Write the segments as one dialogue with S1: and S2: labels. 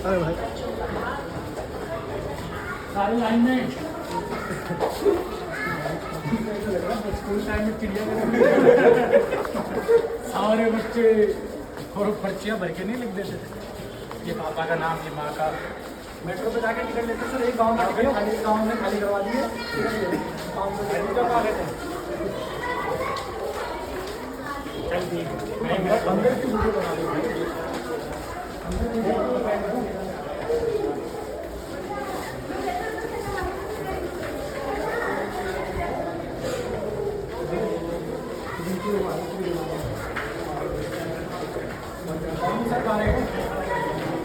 S1: अरे भाई
S2: सारी लाइन में स्कूल टाइम में चिड़िया सारे बच्चे और पर्चियाँ भर के नहीं लिख देते थे, ये पापा का नाम, ये माँ का। मेट्रो पे जाके टिकट लेते सर, एक गाँव में टिकट खाली, गाँव में खाली करवा दिए, अंदर की वीडियो बना दी।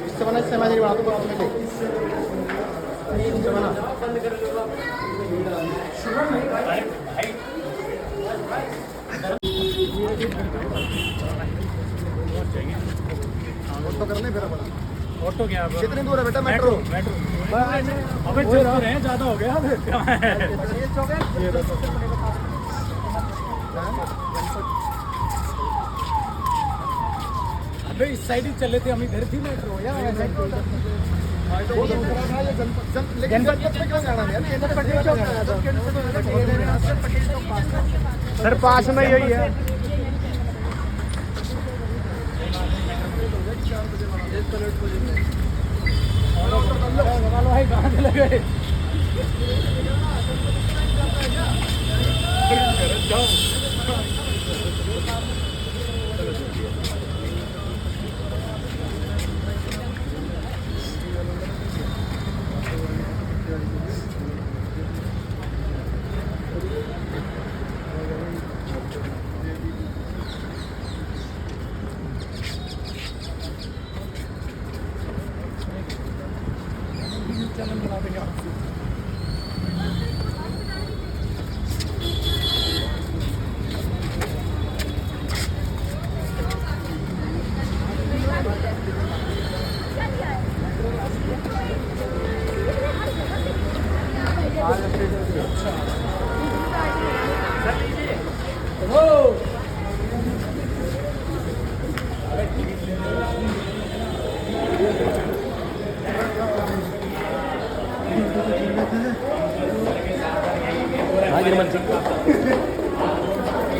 S1: इससे बना, इससे मैं बना दूँ में इससे बना ऑटो करने फिर बड़ा
S2: ऑटो क्या
S1: कितनी दूर है बेटा? मेट्रो
S2: मेट्रो अबे जो रहे हैं ज़्यादा हो गया। अबे इस साइड ही चले थे हम, इधर थी मेट्रो यार।
S1: सर पास में यही है।
S2: भाई कहाँ चले गए?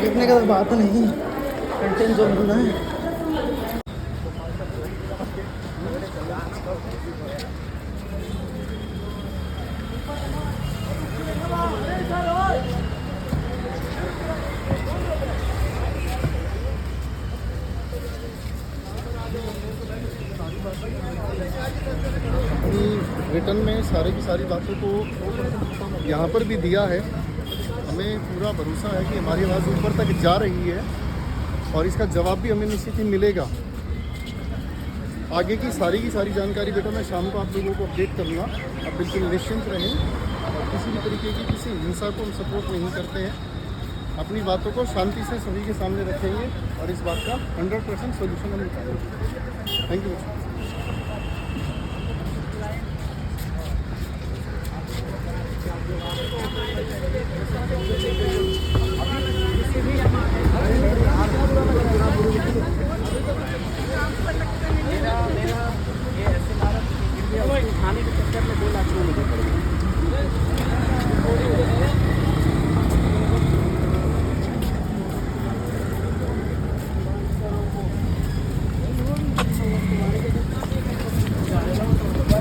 S1: लिखने का बात नहीं, कंटेंट जो मिल रहा है। रिटर्न में सारी की सारी बातों को यहाँ पर भी दिया है। हमें पूरा भरोसा है कि हमारी आवाज़ ऊपर तक जा रही है और इसका जवाब भी हमें निश्चित ही मिलेगा। आगे की सारी जानकारी बेटा मैं शाम को आप लोगों को अपडेट करूँगा। आप बिल्कुल निश्चिंत रहें और किसी भी तरीके की किसी हिंसा को हम सपोर्ट नहीं करते हैं। अपनी बातों को शांति से सभी के सामने रखेंगे और इस बात का 100% सोल्यूशन हम निकालेंगे। Thank you.
S2: खाने के चक्कर में 2 लाख रुपये पड़ेगा।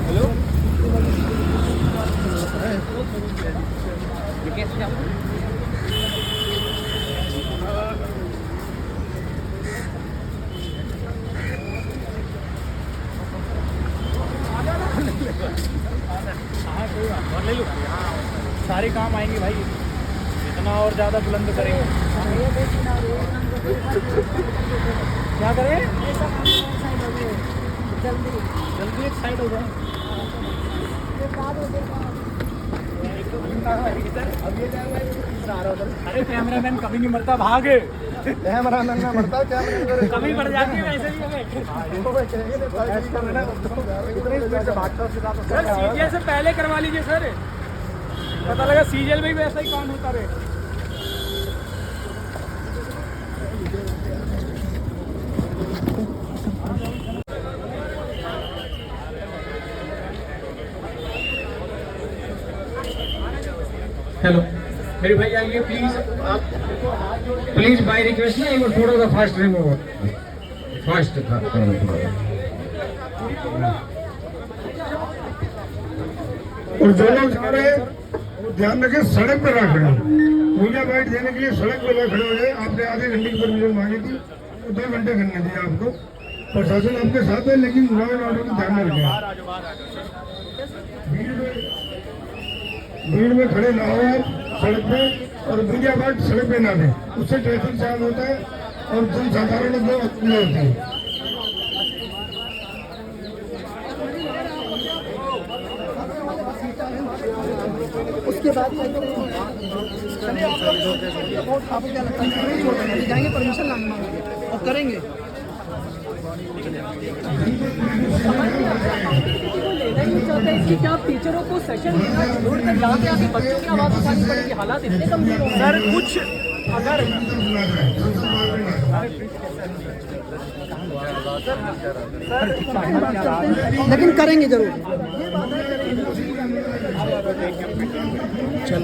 S2: हेलो और ले लो, सारे काम आएंगे भाई, इतना और ज़्यादा बुलंद करेंगे। क्या करें? जल्दी एक साइड हो जाए। अरे कैमरामैन कभी नहीं मरता, भाग।
S1: कैमरामैन ना मरता, कैमरामैन
S2: कमी पड़ जाती है वैसे भी हमें। सर सीजीएल से पहले करवा लीजिए सर, पता लगा सीजीएल में भी वैसा ही काम होता रहे। हेलो मेरे भाई आइए प्लीज, आप प्लीज बाय रिक्वेस्ट ना एक थोड़ा सा फास्ट रिमूव फास्ट था।
S3: और जो लोग जा रहे हैं वो ध्यान रखें, सड़क पर ना खड़े, पूजा पाठ देने के लिए सड़क पर ना खड़े हो जाए। आपने आधे घंटे की परमिशन मांगी थी तो 2 घंटे करने दिए आपको। प्रशासन आपके साथ है लेकिन लॉ एंड ऑर्डर को ध्यान में रखें। भीड़ में खड़े ना हो आप सड़क पे, और पूजा पाठ सड़क पे ना दें, उससे ट्रैफिक जाम होता है और जनसाधारण लोग होती है।
S4: उसके बाद आपको क्या लगता है जाएंगे परमिशन मांगेंगे और करेंगे? चाहते हैं कि क्या टीचरों को सेशन लेना छोड़ कर यहाँ पे आके बच्चों की आवाज़ उठानी पड़ेगी? हालात इतने गंभीर हो रहे हैं सर, कुछ अगर लेकिन करेंगे जरूर। चल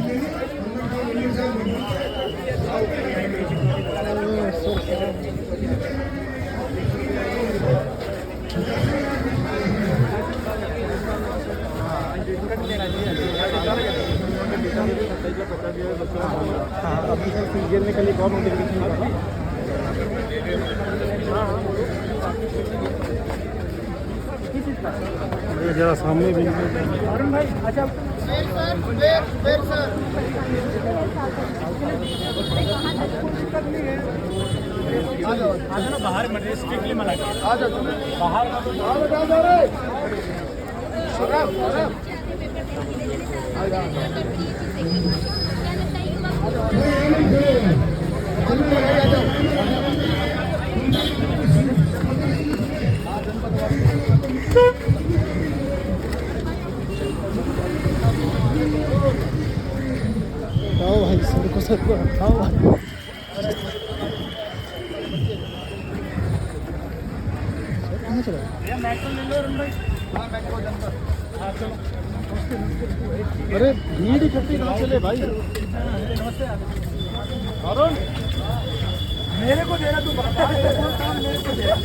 S1: अभी सर सीजन में कल एक और नोटिफिकेशन आया जरा सामने भी
S4: भाई अच्छा
S2: ना बाहर मत स्ट्रिक्टली मना बाहर
S1: हटाओ भाई, सर को हटाओ। कहाँ चला? अरे भीड़ इकट्ठी ना चले भाई। अरुण
S2: मेरे को देना, तू बता मेरे को देना।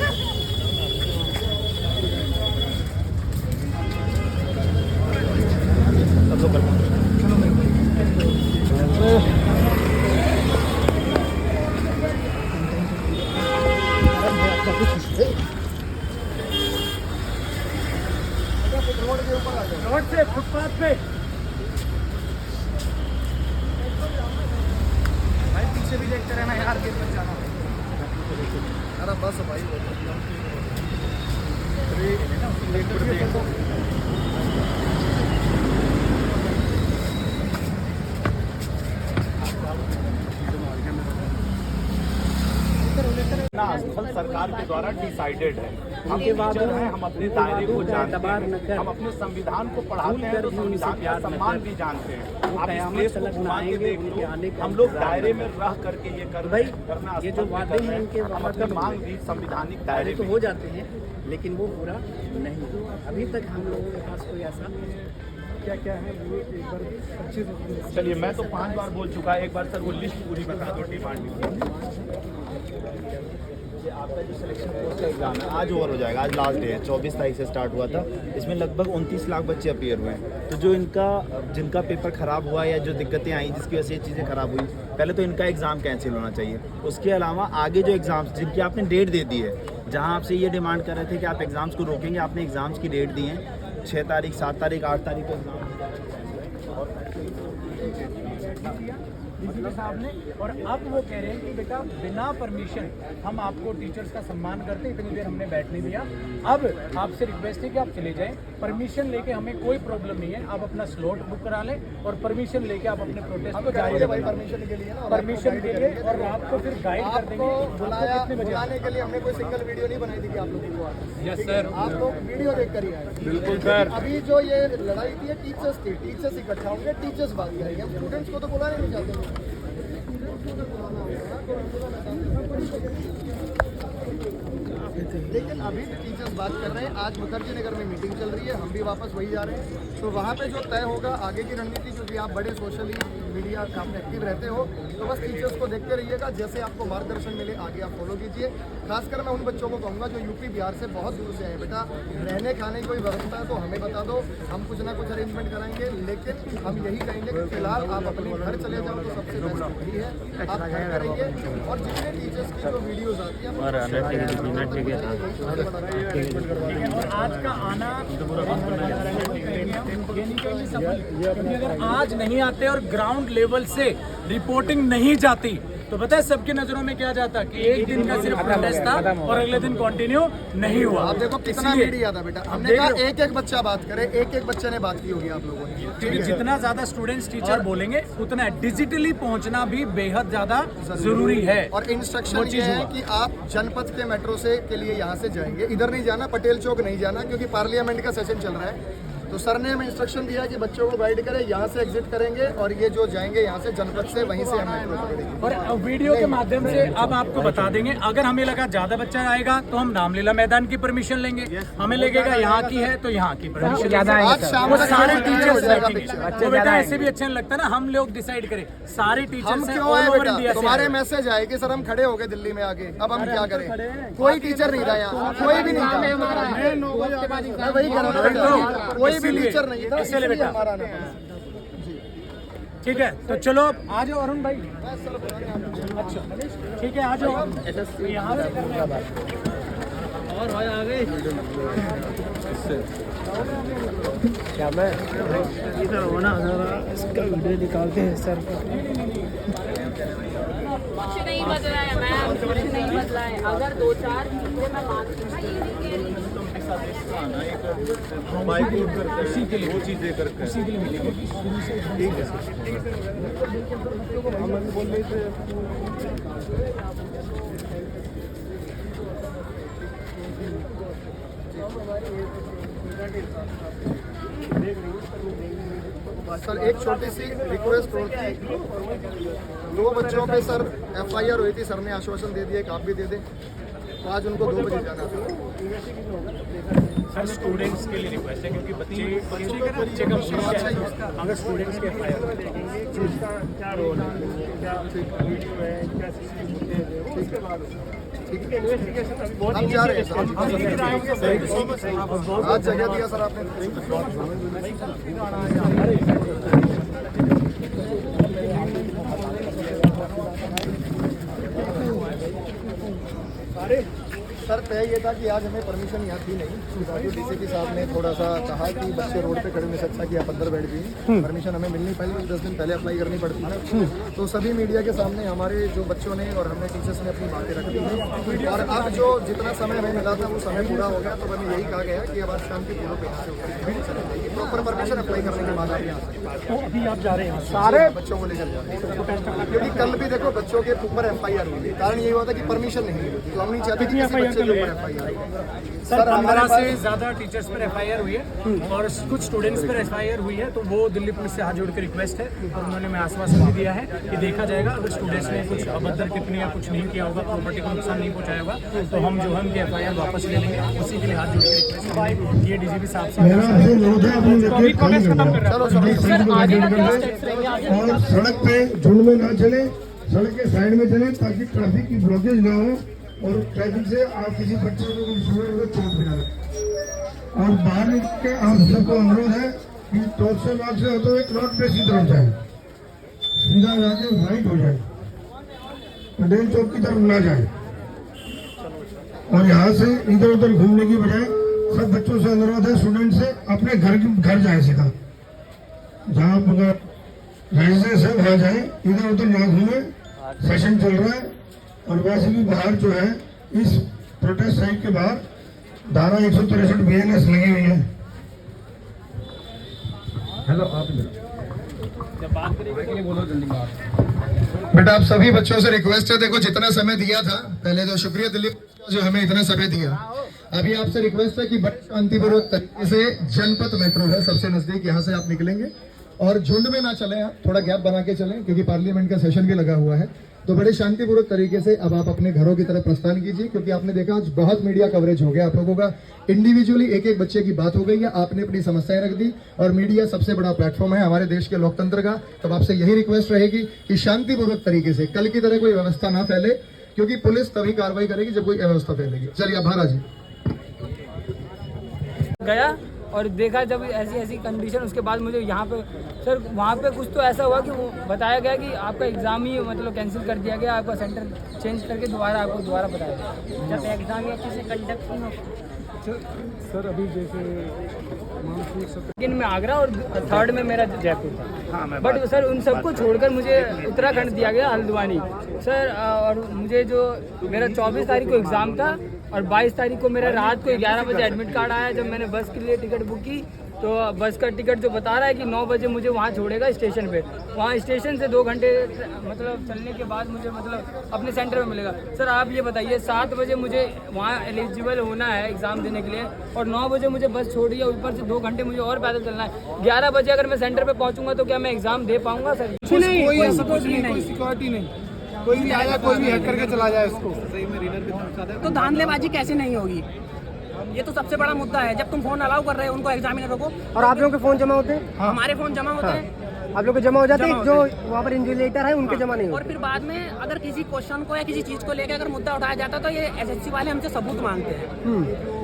S2: रोड से फुटपाथ पे
S4: भाई पीछे भी देखते रहना यार, गेट पर जाना। अरे बस भाई
S5: स्थल सरकार के द्वारा डिसाइडेड है। हम टीचर हैं, हम अपने दायरे को जानते हैं, हम अपने संविधान को पढ़ाते हैं तो संविधान का सम्मान भी जानते हैं। आप इस देश को घुमा के देख लो, हम लोग दायरे में रह करके ये करना
S4: ये जो वादे हैं इनके
S5: हम अपने मांग भी संविधानिक दायरे
S4: तो हो जाते हैं लेकिन वो पूरा नहीं हुआ अभी तक। हम लोगों के पास कोई ऐसा
S1: क्या क्या है वो एक बार अच्छे से।
S5: चलिए, मैं तो 5 बार बोल चुका है, एक बार सर वो लिस्ट पूरी बता दो डिमांड। आपका जो सिलेक्शन पोस्ट का एग्जाम है आज ओवर हो जाएगा, आज लास्ट डे है, 24 तारीख से स्टार्ट हुआ था। इसमें लगभग 29 लाख बच्चे अपीयर हुए हैं। तो जो जिनका पेपर ख़राब हुआ या जो दिक्कतें आई जिसकी वजह से ये चीज़ें ख़राब हुई, पहले तो इनका एग्ज़ाम कैंसिल होना चाहिए। उसके अलावा आगे जो एग्ज़ाम्स जिनकी आपने डेट दे दी है, जहाँ आपसे ये डिमांड कर रहे थे कि आप एग्ज़ाम्स को रोकेंगे, आपने एग्ज़ाम्स की डेट दी है 6 तारीख, 7 तारीख, 8 तारीख को एग्ज़ाम
S2: साहब ने। और अब वो कह रहे हैं कि बेटा बिना परमिशन हम आपको टीचर्स का सम्मान करते, इतनी देर हमने बैठने दिया। अब आपसे रिक्वेस्ट है कि आप चले जाएं, परमिशन लेके हमें कोई प्रॉब्लम नहीं है। आप अपना स्लॉट बुक करा लें और परमिशन लेके आप अपने प्रोटेस्ट को जारी रखें।
S4: परमिशन के लिए
S2: परमिशन के लिए और आपको फिर गाइड कर देंगे।
S4: बुलाने के लिए हमने कोई सिंगल वीडियो नहीं बनाई थी कि आप लोगों को।
S2: यस सर,
S4: आप लोग वीडियो देख कर ही आए।
S2: बिल्कुल सर।
S4: अभी जो ये लड़ाई थी टीचर्स की, टीचर्स इकट्ठा होंगे, टीचर्स बात करेंगे। हम स्टूडेंट्स को तो बुलाने नहीं चाहते। लेकिन अभी टीचर्स बात कर रहे हैं। आज मुखर्जी नगर में मीटिंग चल रही है, हम भी वापस वही जा रहे हैं। तो वहाँ पे जो तय होगा आगे की रणनीति, क्योंकि आप बड़े सोशली
S1: मीडिया काम में एक्टिव रहते हो, तो बस टीचर्स को देखते रहिएगा, जैसे आपको मार्गदर्शन मिले आगे आप फॉलो कीजिए। खासकर मैं उन बच्चों को कहूँगा जो यूपी बिहार से बहुत दूर से आए, बेटा रहने खाने की कोई व्यवस्था है तो हमें बता दो, हम कुछ ना कुछ अरेंजमेंट कराएंगे, लेकिन हम यही कहेंगे कि फिलहाल आप अपने घर चले जाओ तो सबसे बेस्ट वही है, आप घर करेंगे। और जितने टीचर्स की जो वीडियोज आती हैं
S2: और आज का आना क्योंकि अगर आज नहीं आते और ग्राउंड लेवल से रिपोर्टिंग नहीं जाती तो पता है सबकी नजरों में क्या जाता कि एक दिन का सिर्फ प्रोटेस्ट था और अगले दिन कंटिन्यू नहीं हुआ।
S1: आप देखो कितना मीडिया था बेटा, हमने कहा एक एक बच्चा बात करे, एक एक बच्चे ने बात की होगी आप लोगों ने,
S2: क्योंकि जितना ज्यादा स्टूडेंट्स टीचर बोलेंगे उतना डिजिटली पहुंचना भी बेहद ज्यादा जरूरी है।
S1: और इंस्ट्रक्शन ये है कि आप जनपद के मेट्रो से के लिए यहाँ से जाएंगे, इधर नहीं जाना, पटेल चौक नहीं जाना, क्योंकि पार्लियामेंट का सेशन चल रहा है। तो सर ने हमें इंस्ट्रक्शन दिया कि बच्चों को गाइड करें, यहाँ से एग्जिट करेंगे और ये जो जाएंगे यहाँ से जनपद से, वहीं से हम मेट्रो पकड़ेंगे।
S2: और वीडियो के माध्यम से अब आपको बता देंगे, अगर हमें लगा ज्यादा बच्चा आएगा तो हम रामलीला मैदान की परमिशन लेंगे, हमें लगेगा यहाँ की है तो यहाँ की परमिशन।
S1: आज शाम
S2: वो
S1: तक
S2: सारे टीचर्स
S1: बैठेंगे।
S2: बैठेंगे। तो बेटा ऐसे भी अच्छा नहीं लगता ना, हम लोग डिसाइड करें, सारे
S1: हम
S2: टीचर्स हैं
S1: क्यों आए
S2: all over
S1: बेटा,
S2: India से
S1: तुम्हारे
S2: आए।
S1: मैसेज आए कि सर हम खड़े हो गए दिल्ली में आके, अब हम क्या करें, कोई टीचर नहीं था यहाँ, कोई भी नहीं था, मैं वही कह रहा था, कोई भी टीचर नहीं था,
S2: इसलिए बेटा
S1: हमारा आना।
S2: ठीक है, तो चलो आ जाओ अरुण भाई। अच्छा ठीक है, आ जाओ यहाँ से करने का बात। और भाई आ गए क्या मैं इधर हो ना, इसका वीडियो निकालते हैं सर।
S6: कुछ नहीं बदला है मैम, कुछ नहीं बदला है। अगर 2-4 चीजें मैं मानती हूँ, ये नहीं कह रही
S2: उसी के लिए वो चीजें करके उसी के लिए मिलेगी। ठीक है
S1: सर एक छोटी सी रिक्वेस्ट और थी, 2 बच्चों पे सर FIR हुई थी, सर ने आश्वासन दे दिया कि आप भी दे दें, तो आज उनको 2 बजे जाना था।
S2: सर स्टूडेंट्स के लिए रिक्वेस्ट है, क्योंकि बच्चे का भविष्य है। अगर स्टूडेंट्स के FIR क्या रोल है, क्या वीडियो है, क्या
S1: हम जा रहे हैं सर, आज जगह दिया सर आपने। सर तय ये था कि आज हमें परमिशन यहाँ थी नहीं, जो DCP साहब ने थोड़ा सा कहा कि बच्चे रोड पे खड़े होने से अच्छा कि आप अंदर बैठ गए, परमिशन हमें मिलनी पहले 10 दिन पहले अप्लाई करनी पड़ती है। तो सभी मीडिया के सामने हमारे जो बच्चों ने और हमने टीचर्स ने अपनी बातें रख दी हैं, और अब जो जितना समय हमें मिला था वो समय पूरा हो गया, तो हमें यही कहा गया कि अब आज शाम की पूरा पे यहाँ से प्रॉपर परमिशन अप्लाई करने के बाद आप यहाँ
S2: तो अभी आप जा रहे हैं
S1: सारे बच्चों को लेकर जा रहे हैं, क्योंकि कल भी देखो बच्चों के ऊपर FIR हुई है, कारण ये हुआ था कि परमिशन नहीं मिली, तो हम नहीं चाहते कि किसी बच्चे के ऊपर FIR।
S2: सर 15 से ज्यादा टीचर्स पर FIR हुई है और कुछ स्टूडेंट्स पर FIR हुई है, तो वो दिल्ली पुलिस से हाथ जोड़ के रिक्वेस्ट है, और उन्होंने मैं आश्वासन भी दिया है कि देखा जाएगा, अगर स्टूडेंट्स ने कुछ अभद्र टिप्पणी या कुछ नहीं किया होगा, प्रॉपर्टी को नुकसान नहीं पहुंचाया होगा, तो हम जो है उनके FIR वापस ले लेंगे। उसी के लिए हाथ जोड़ के रिक्वेस्ट है, ये DGP साहब
S3: और सड़क पे झुंड में ना चले, सड़क के साइड में चले, ताकि ट्रैफिक की ब्लॉकेज ना हो और ट्रैफिक से आप किसी बच्चे को चोट भी ना लगे। और बाहर निकल के आप सबको अनुरोध है कि टॉप से बाग से होते हुए क्लॉट पे सीधा हो जाए, सीधा जाके वाइट हो जाए, पटेल चौक की तरफ ना जाए, और यहाँ से इधर उधर घूमने की बजाय सब बच्चों से अनुरोध है, स्टूडेंट से अपने घर जाए, सीधा जहाँ रेजिडेंस है वहाँ जाए, इधर उधर ना घूमे। सेशन चल रहा है, और वैसे भी बाहर जो है इस प्रोटेस्ट साइट के बाहर धारा 163 BNS लगी हुई है। हेलो आप
S2: बात करेंगे के लिए बोलो जल्दी
S1: बेटा आप सभी बच्चों से रिक्वेस्ट है, देखो जितना समय दिया था पहले तो शुक्रिया दिल्ली जो हमें इतना समय दिया, अभी आपसे रिक्वेस्ट है कि बड़े शांतिपूर्वक तरीके से जनपद मेट्रो है सबसे नजदीक, यहाँ से आप निकलेंगे और झुंड में ना चलें, आप थोड़ा गैप बना के चलें, क्योंकि पार्लियामेंट का सेशन भी लगा हुआ है।
S7: तो बड़े शांतिपूर्वक तरीके से अब आप अपने घरों की तरफ प्रस्थान कीजिए, क्योंकि आपने देखा आज बहुत मीडिया कवरेज हो गया आप लोगों का। इंडिविजुअली एक एक बच्चे की बात हो गई है, आपने अपनी समस्याएं रख दी, और मीडिया सबसे बड़ा प्लेटफॉर्म है हमारे देश के लोकतंत्र का। तब आपसे यही रिक्वेस्ट रहेगी कि शांतिपूर्वक तरीके से, कल की तरह कोई व्यवस्था ना फैले, क्योंकि पुलिस तभी कार्रवाई करेगी जब कोई अव्यवस्था फैलेगी। चलिए अब महाराज जी
S8: गया और देखा जब ऐसी ऐसी कंडीशन, उसके बाद मुझे यहाँ पे सर वहाँ पे कुछ तो ऐसा हुआ कि वो बताया गया कि आपका एग्ज़ाम ही मतलब कैंसिल कर दिया गया, आपका सेंटर चेंज करके दोबारा आपको दोबारा बताया गया। जब एग्ज़ाम ही अच्छे से कंडक्ट नहीं हो
S1: सर अभी जैसे
S8: सेकेंड में आगरा और थर्ड में मेरा जयपुर था। बट सर उन सबको छोड़कर मुझे उत्तराखंड दिया गया, हल्द्वानी सर। और मुझे जो मेरा 24 तारीख को एग्ज़ाम था और 22 तारीख को मेरा रात को 11 बजे एडमिट कार्ड आया। जब मैंने बस के लिए टिकट बुक की तो बस का टिकट जो बता रहा है कि 9 बजे मुझे वहाँ छोड़ेगा स्टेशन पे। वहाँ स्टेशन से 2 घंटे मतलब चलने के बाद मुझे मतलब अपने सेंटर में मिलेगा। सर आप ये बताइए 7 बजे मुझे वहाँ एलिजिबल होना है एग्ज़ाम देने के लिए, और 9 बजे मुझे बस छोड़ दिया, ऊपर से 2 घंटे मुझे और पैदल चलना है। 11 बजे अगर मैं सेंटर पे पहुँचूंगा तो क्या मैं एग्ज़ाम दे पाऊँगा सर?
S1: कोई सिक्योरिटी नहीं, कोई भी आया कोई भी हैक करके चला जाए उसको।
S4: तो धांधलेबाजी कैसे नहीं होगी? ये तो सबसे बड़ा मुद्दा है। जब तुम फोन अलाउ कर रहे हो उनको एग्जामिनरों को,
S9: और आप लोगों के फोन जमा होते हैं?
S4: हमारे फोन जमा होते हैं,
S9: आप लोग के जमा हो जाते हैं, जो वहाँ पर इन्विजिलेटर है उनके जमा नहीं
S4: और
S9: होते।
S4: फिर बाद में अगर किसी क्वेश्चन को या किसी चीज को लेकर अगर मुद्दा उठाया जाता है तो ये एसएससी वाले हमसे सबूत मांगते हैं।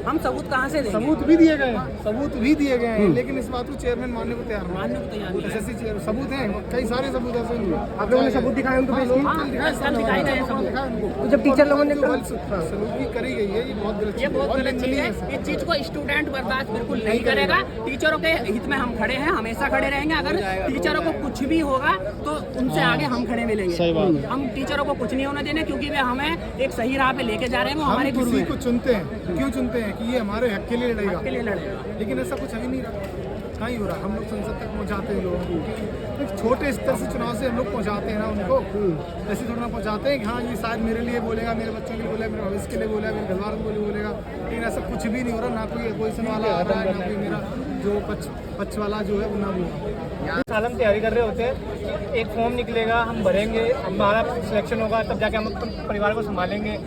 S4: हम सबूत कहाँ से देंगे?
S1: सबूत भी दिए गए हैं, सबूत भी दिए गए हैं, लेकिन इस बात को चेयरमैन मानने को तैयार नहीं।
S4: मानने को तैयार नहीं है।
S1: एसएससी चेयर सबूत हैं, कई सारे सबूत ऐसे हैं।
S9: आप लोगों ने सबूत दिखाए उनको पेश किए?
S4: कल दिखाए गए हैं सबूत।
S9: तो जब टीचर लोगों ने
S1: सलूकी करी गई है, ये बहुत गलत
S4: ये बहुत गलत चीज है। इस चीज को स्टूडेंट बर्दाश्त बिल्कुल नहीं करेगा। टीचरों के हित में हम खड़े हैं, हमेशा खड़े रहेंगे। अगर टीचरों को कुछ भी होगा तो उनसे आगे हम खड़े मिलेंगे। हम टीचरों को कुछ नहीं होने देने, क्योंकि वे हमें एक सही राह पे लेके जा रहे हैं। वो हमारे गुरु
S1: किसी
S4: हैं।
S1: को चुनते हैं, क्यों चुनते हैं? कि ये हमारे हक के लिए लड़ेगा,
S4: के लिए लड़ेगा।
S1: लेकिन ऐसा कुछ अभी नहीं कहाँ ही हो रहा। हम लोग संसद तक पहुँचाते हैं लोगों को, एक छोटे स्तर से चुनाव से हम लोग पहुँचाते हैं ना उनको, ऐसे थोड़ा पहुँचाते हैं कि हाँ ये शायद मेरे लिए बोलेगा, मेरे बच्चों के लिए बोलेगा, मेरे भविष्य के लिए बोलेगा, मेरे घर वालों के लिए बोलेगा। लेकिन ऐसा कुछ भी नहीं हो रहा। ना कोई अपोजिशन वाला आ रहा है, ना कोई मेरा जो पक्ष वाला जो है वो ना वो।
S8: साल हम तैयारी कर रहे होते हैं, एक फॉर्म निकलेगा, हम भरेंगे, हमारा सिलेक्शन होगा, तब जाके हम अपने परिवार को संभालेंगे।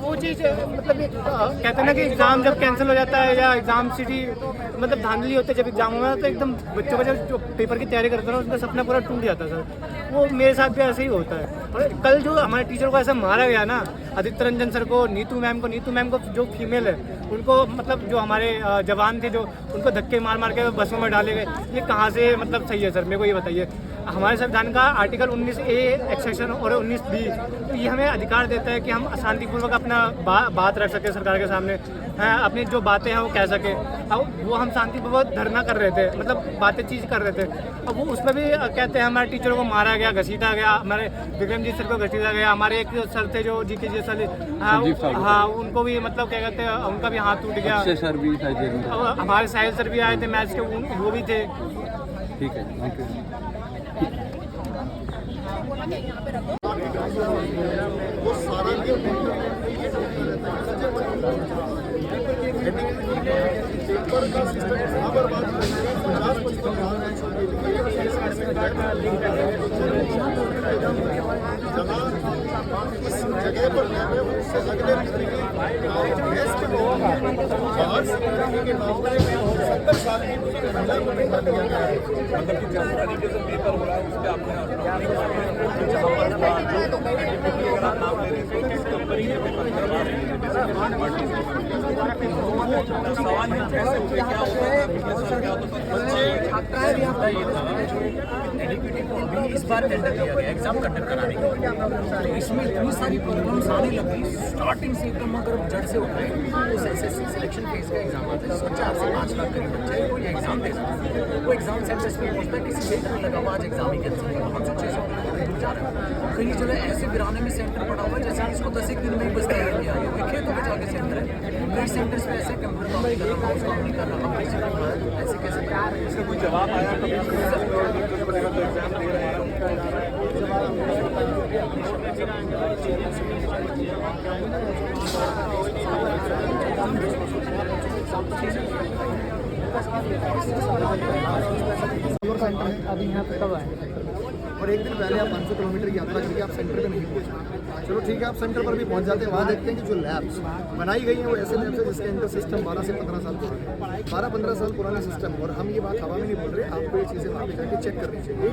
S8: वो चीज़ मतलब कहते हैं ना कि एग्ज़ाम जब कैंसिल हो जाता है या एग्ज़ाम सिटी मतलब धांधली होती है जब एग्ज़ाम होगा, तो एकदम बच्चों का जो पेपर की तैयारी करते हैं उनका सपना पूरा टूट जाता है सर। वो मेरे साथ भी ऐसे ही होता है। और कल जो हमारे टीचर को ऐसा मारा गया ना, आदित्य रंजन सर को, नीतू मैम को जो फीमेल है उनको, मतलब जो हमारे जवान थे जो उनको धक्के मार मार के बसों में डाले गए, ये कहाँ से मतलब सही है सर? मेरे को ये बताइए। हमारे संविधान का आर्टिकल 19A एक्सेक्शन और 19B तो ये हमें अधिकार देता है कि हम शांतिपूर्वक अपना बात रख सके सरकार के सामने, अपनी जो बातें हैं वो कह सके। अब वो हम शांतिपूर्वक धरना कर रहे थे, मतलब बातें चीज़ कर रहे थे। अब वो उसमें भी कहते हैं हमारे टीचरों को मारा गया, घसीटा गया, हमारे विक्रमजीत सर को घसीटा गया, हमारे एक सर थे जो GK जी सर, हाँ उनको भी मतलब क्या कहते हैं उनका भी हाथ टूट गया।
S10: सर भी
S8: हमारे साहिल सर भी आए थे मैच के, वो भी थे।
S10: ठीक है, थैंक यू।
S1: वो सारा पेपर का सिस्टम यहाँ पर बात 50% इस जगह पर उससे अगले देश के लोगों बाहर से के नौकरी में 70 साल की महिला को बैठा दिया गया है। मतलब कि जिस तरीके से पेपर हो रहा है उस पर आपने अगर आप नाम ले रहे थे किस कंपनी में पेपर करवा रहे हैं, तो सवाल है कैसे हो गया, क्या होगा
S2: इस बार टेंडर दिया गया एग्जाम कंडक्ट कराने के लिए, तो इसमें इतनी सारी प्रॉब्लम्स आने लगी स्टार्टिंग से एकदम। अगर जड़ से उठाए तो SSC सिलेक्शन फेज का एग्जाम आता है, इसमें 4 से 5 लाख करीब बच्चे कोई एग्जाम दे सकते हैं। वो एग्जाम सेंटर्स पे पहुंचता है, किसी सेंटर में लगा हुआ आज एग्जाम ही कैंसिल होगा, 500-600 दूर जा रहे हैं। कई जगह ऐसे वीराने में सेंटर पड़ा हुआ है जैसे इसको 10 दिन में ही बस तैयारी किया है, खेतों में जाके सेंटर है। कई सेंटर्स पे ऐसे कंप्यूटर काम नहीं कर रहा, माउस काम नहीं कर रहा, ऐसे कैसे इसका कोई जवाब आया कभी? एग्जाम दे रहे हैं
S1: सेंटर है
S9: अभी यहाँ पे कब आए?
S1: और एक दिन पहले आप 500 किलोमीटर की यात्रा करके आप सेंटर पे नहीं पहुँचे। चलो ठीक है, आप सेंटर पर भी पहुँच जाते हैं, वहाँ देखते हैं कि जो लैब्स बनाई गई हैं वो ऐसे लैब्स है जिसके अंदर सिस्टम 12 से 15 साल पुराने 12-15 साल पुराने सिस्टम। और हम ये बात हवा में नहीं बोल रहे, आपको ये चीज़ें वहाँ पे जाके चेक करनी चाहिए।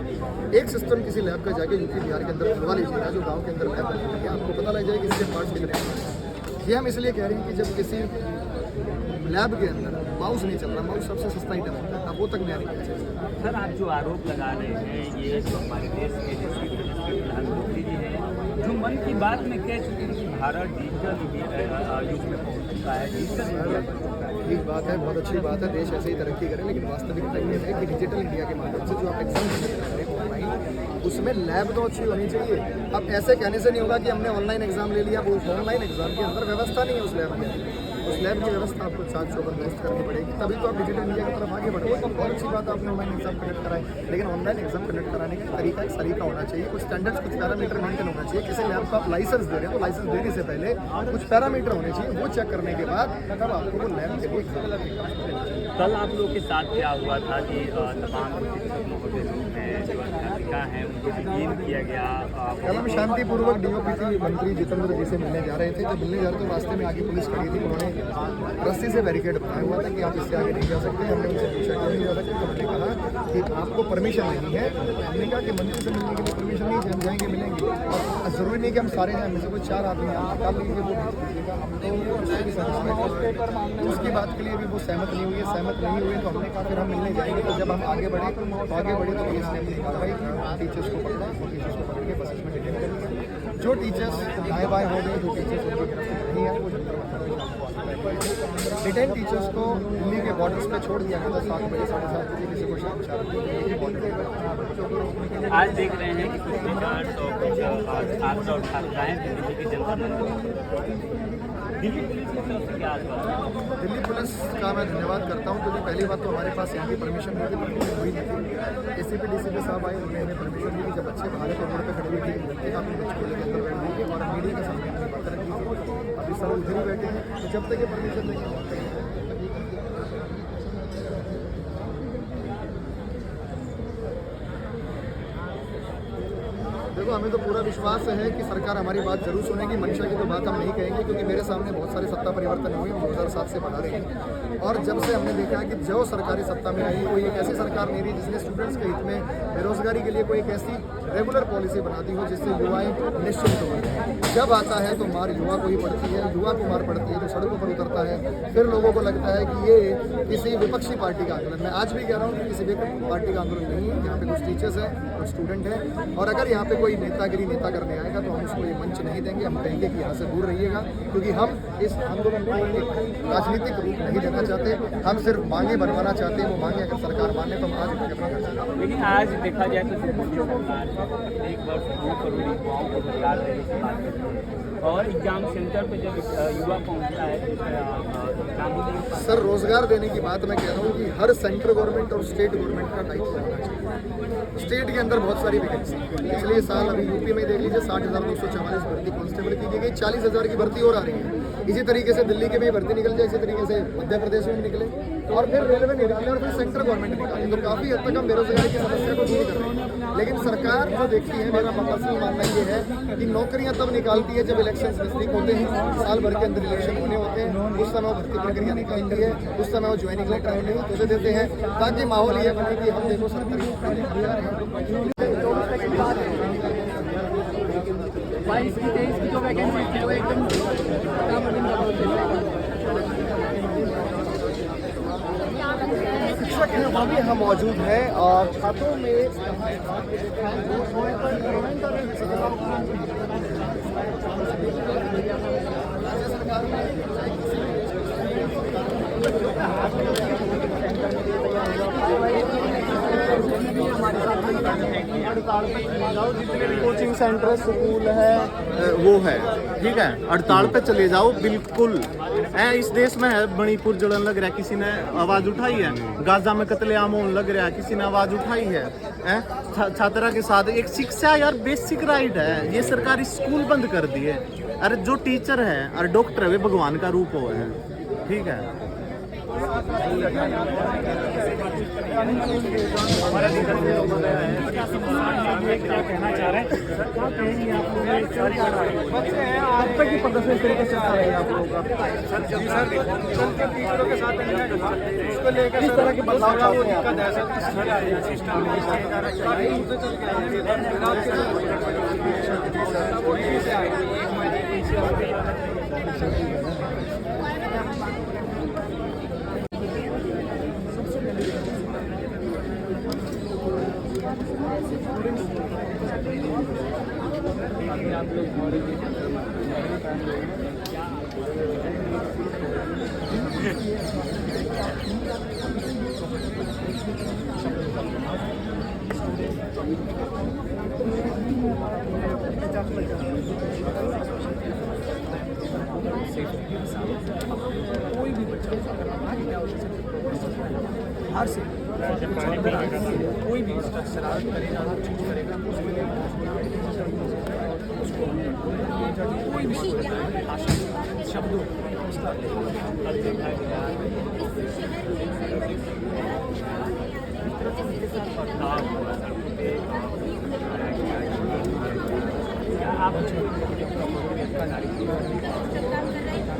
S1: एक सिस्टम किसी लैब का जाके यूपी बिहार के अंदर खुलवा लीजिएगा, जो गाँव के अंदर लैब है, आपको पता लग जाएगा कि इसके पार्ट्स दिख रहे हैं। ये हम इसलिए कह रहे हैं कि जब किसी लैब के अंदर माउस नहीं चल रहा, माउस सबसे सस्ता आइटम होता है, अब वो तक नया नहीं किया जाए।
S11: सर, आप जो आरोप लगा रहे हैं ये जो हमारे देश के प्रधानमंत्री जी हैं, जो मन की बात में कह चुके हैं कि भारत डिजिटल युग में पहुंच चुका है, डिजिटल इंडिया बन चुका है।
S1: ठीक बात है, बहुत अच्छी बात है, देश ऐसे ही तरक्की करे, लेकिन वास्तविकता ये है कि डिजिटल इंडिया के माध्यम से जो आप एग्जाम कर रहे हैं ऑनलाइन, उसमें लैब तो अच्छी होनी चाहिए। अब ऐसे कहने से नहीं होगा कि हमने ऑनलाइन एग्जाम ले लिया, वो ऑनलाइन एग्जाम के अंदर व्यवस्था नहीं है उस लैब में। उस लैब की व्यवस्था आपको 700 पर इन्वेस्ट करनी पड़ेगी, तभी तो आप डिजिटल इंडिया की तरफ आगे बढ़ोगे। बहुत अच्छी बात है आपने ऑनलाइन एग्जाम कंडक्ट कराए, लेकिन ऑनलाइन एग्जाम कंडक्ट कराने का तरीका एक सलीका होना चाहिए, कुछ स्टैंडर्ड्स, कुछ पैरामीटर मेंटेन होना चाहिए। किसी लैब को आप लाइसेंस दे रहे हैं तो लाइसेंस देने से पहले कुछ पैरामीटर होने चाहिए, वो चेक करने के बाद तब आपको वो लैब के लिए
S11: कल आप लोग के साथ क्या हुआ था कि तमाम शिक्षक महोदय हैं, जो अध्यापिका हैं, उनको डिटेन किया गया?
S1: कल हम शांतिपूर्वक डीओपीटी मंत्री जितेंद्र जी से मिलने जा रहे थे। जब मिलने जा रहे थे तो रास्ते में आगे पुलिस खड़ी थी, उन्होंने रस्सी से बैरिकेड बनाया हुआ था कि आप इससे आगे नहीं जा सकते। हमने उनसे पूछा क्यों नहीं जा सकते, तो उन्होंने कहा कि आपको परमिशन नहीं है। हमने कहा कि मंत्री से मिलने के लिए परमिशन नहीं है, हम जाएंगे मिलेंगे, और ज़रूरी नहीं कि हम सारे जाएँ, मुझे कोई 4 आदमी आप निकाल लीजिए, वो भेज दीजिएगा, हम तो उससे भी उसकी बात के लिए भी वो सहमत नहीं हुई। सहमत नहीं हुए तो हमने कहा फिर हम मिलने जाएंगे। तो जब हम आगे बढ़े तो पुलिस ने अपनी कार्रवाई की, टीचर्स को पकड़ा, टीचर्स को पकड़ के बस में डिटेन कर लिया। जो टीचर्स दाएँ बाएँ हो गए, जो टीचर्स उनकी गिरफ्तारी नहीं है, वो डिटेन टीचर्स को दिल्ली के बॉर्डर्स पे छोड़ दिया गया था 7 बजे 7:30 बजे, किसी को शाम 4 बजे।
S11: आज देख रहे हैं कि कुछ विचार और कुछ छात्र और छात्राएं दिल्ली की जनता दिल्ली पुलिस की तरफ से क्या आश्वासन?
S1: दिल्ली पुलिस का मैं धन्यवाद करता हूं, क्योंकि पहली बात तो हमारे पास यहाँ की परमिशन हुई थी, परमिशन हुई नहीं थी। एसीपी डीसीपी साहब आए, उन्होंने हमें परमिशन दी। जब बच्चे बाहर के रोड पर खड़े हुए थे, लड़के काफ़ी बच्चों को लेकर अंदर बैठ गए और मीडिया के सामने अपनी बात रखी। अभी सर उधर ही बैठे हैं, तो जब तक ये परमिशन देंगे। देखो, हमें तो पूरा विश्वास है कि सरकार हमारी बात जरूर सुनेगी। मंशा की तो बात हम नहीं कहेंगे, क्योंकि मेरे सामने बहुत सारे सत्ता परिवर्तन हुए, हम 2007 से बना रहे हैं। और जब से हमने देखा कि जो सरकारी सत्ता में आई, कोई एक ऐसी सरकार नहीं रही जिसने स्टूडेंट्स के हित में बेरोजगारी के लिए कोई एक ऐसी रेगुलर पॉलिसी बनाती हो जिससे युवाएं निश्चिंत हो। जब आता है तो मार युवा को ही पड़ती है, युवा को मार पड़ती है, तो सड़कों पर उतरता है। फिर लोगों को लगता है कि ये किसी विपक्षी पार्टी का आंदोलन। मैं आज भी कह रहा हूँ कि किसी भी पार्टी का आंदोलन नहीं है। यहाँ पे कुछ टीचर्स हैं, कुछ स्टूडेंट हैं, और अगर यहाँ पे कोई नेतागिरी नेता करने आएगा तो हम उसको ये मंच नहीं देंगे। हम कहेंगे कि यहाँ से दूर रहिएगा, क्योंकि हम इस आंदोलन को एक राजनीतिक रूप नहीं देना चाहते। हम सिर्फ मांगे बनवाना चाहते हैं। वो मांगे अगर सरकार माने तो हम आज अपना कर सकते।
S11: लेकिन आज देखा जाए तो सरकार एक वर्ष 2 करोड़ युवाओं को रोजगार देने की बात करती है, और एग्जाम सेंटर पे जब युवा पहुंचता है तो
S1: सर, रोजगार देने की बात मैं कह रहा हूँ कि हर सेंट्रल गवर्नमेंट और स्टेट गवर्नमेंट का दायित्व होना चाहिए। स्टेट के अंदर बहुत सारी वैकेंसी, पिछले साल अभी यूपी में देख लीजिए 60,944 भर्ती कांस्टेबल की गई, 40,000 की भर्ती और आ रही है। इसी तरीके से दिल्ली के भी भर्ती निकल जाए, इसी तरीके से मध्य प्रदेश में भी निकले, और फिर रेलवे निकाले, और फिर सेंट्रल गवर्नमेंट निकाले। तो काफ़ी हद तक हम बेरोजगारी की समस्या को दूर कर रहे हैं। लेकिन सरकार जो देखती है, मेरा पर्सनल मानना ये है कि नौकरियां तब निकालती है जब इलेक्शन नजदीक होते हैं, साल भर के अंदर इलेक्शन होने होते हैं, उस समय भर्ती प्रक्रिया निकालती है, उस समय वो ज्वाइनिंग लेटर होने तो उसे देते हैं, ताकि माहौल ये बने कि हम देखो सरकारी
S4: 22 की 23 की जो वैकेंसी थी वो एकदम
S1: शिक्षक हैं वहाँ भी यहाँ मौजूद हैं, और छात्रों में जितने भी कोचिंग सेंटर स्कूल है वो है, ठीक है, हड़ताल पे चले जाओ। बिल्कुल इस देश में है, मणिपुर जलन लग रहा है, किसी ने आवाज उठाई है। गाजा में कत्लेआम होने लग रहा है, किसी ने आवाज उठाई है। छात्रा के साथ एक शिक्षा यार बेसिक राइट है, ये सरकारी स्कूल बंद कर दिए। अरे जो टीचर है और डॉक्टर है वे भगवान का रूप हो है, ठीक है।
S2: क्या कहना चाह रहे हैं, क्या कहेंगे आप लोग?
S8: बच्चे हैं आज तक ही प्रदर्शन इस तरीके से चलता रहेगा आप लोगों का सर के टीचरों के साथ उसको लेकर इस तरह के बदलाव चाहते हैं दिक्कत है
S2: कोई भी बच्चा हर से कोई भी शरारत करेगा, चीज करेगा, कोई भी भाषा शब्दों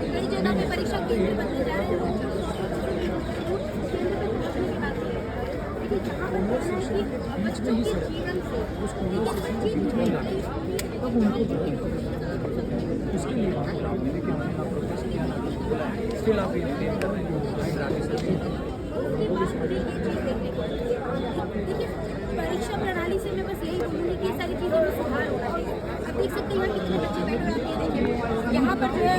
S12: कई जगह पे परीक्षा केंद्र बदले जा रहे हैं
S2: उसके लिए स्टिल आप
S12: परीक्षा प्रणाली से मैं बस यही बोलूँगी कि सारी चीज़ों में सुधार होना चाहिए। आप देख सकते हैं यहाँ कितने बच्चे बैठे हैं, देखिए यहाँ पर जो है